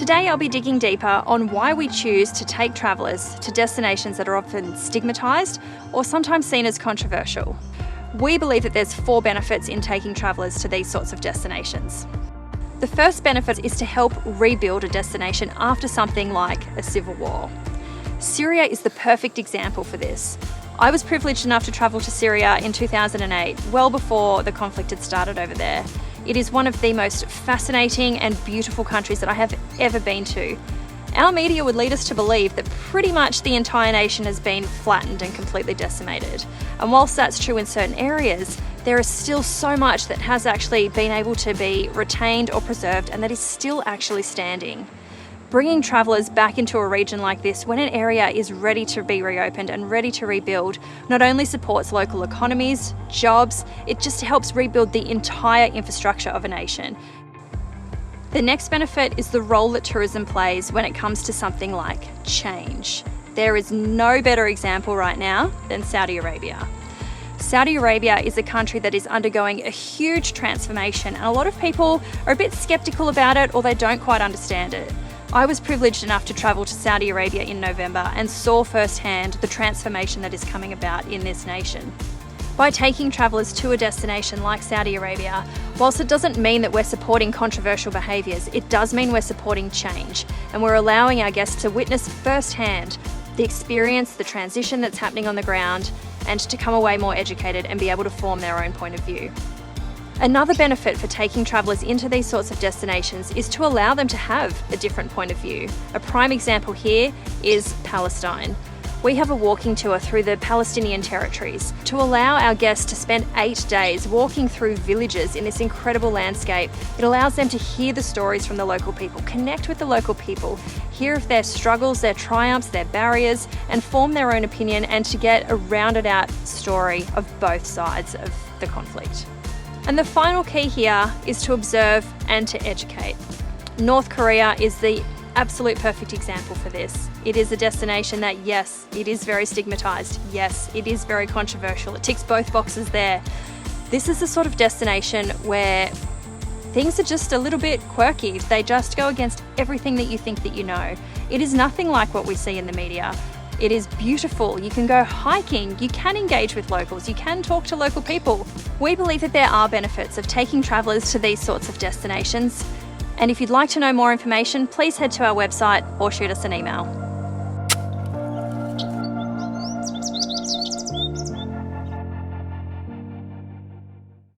Today I'll be digging deeper on why we choose to take travellers to destinations that are often stigmatised or sometimes seen as controversial. We believe that there's 4 benefits in taking travellers to these sorts of destinations. The first benefit is to help rebuild a destination after something like a civil war. Syria is the perfect example for this. I was privileged enough to travel to Syria in 2008, well before the conflict had started over there. It is one of the most fascinating and beautiful countries that I have ever been to. Our media would lead us to believe that pretty much the entire nation has been flattened and completely decimated. And whilst that's true in certain areas, there is still so much that has actually been able to be retained or preserved and that is still actually standing. Bringing travellers back into a region like this when an area is ready to be reopened and ready to rebuild not only supports local economies, jobs, it just helps rebuild the entire infrastructure of a nation. The next benefit is the role that tourism plays when it comes to something like change. There is no better example right now than Saudi Arabia. Saudi Arabia is a country that is undergoing a huge transformation, and a lot of people are a bit skeptical about it or they don't quite understand it. I was privileged enough to travel to Saudi Arabia in November and saw firsthand the transformation that is coming about in this nation. By taking travellers to a destination like Saudi Arabia, whilst it doesn't mean that we're supporting controversial behaviours, it does mean we're supporting change, and we're allowing our guests to witness firsthand the experience, the transition that's happening on the ground, and to come away more educated and be able to form their own point of view. Another benefit for taking travellers into these sorts of destinations is to allow them to have a different point of view. A prime example here is Palestine. We have a walking tour through the Palestinian territories to allow our guests to spend 8 days walking through villages in this incredible landscape. It allows them to hear the stories from the local people, connect with the local people, hear of their struggles, their triumphs, their barriers, and form their own opinion and to get a rounded out story of both sides of the conflict. And the final key here is to observe and to educate. North Korea is the absolute perfect example for this. It is a destination that, yes, it is very stigmatised. Yes, it is very controversial. It ticks both boxes there. This is the sort of destination where things are just a little bit quirky. They just go against everything that you think that you know. It is nothing like what we see in the media. It is beautiful. You can go hiking, you can engage with locals, you can talk to local people. We believe that there are benefits of taking travellers to these sorts of destinations. And if you'd like to know more information, please head to our website or shoot us an email.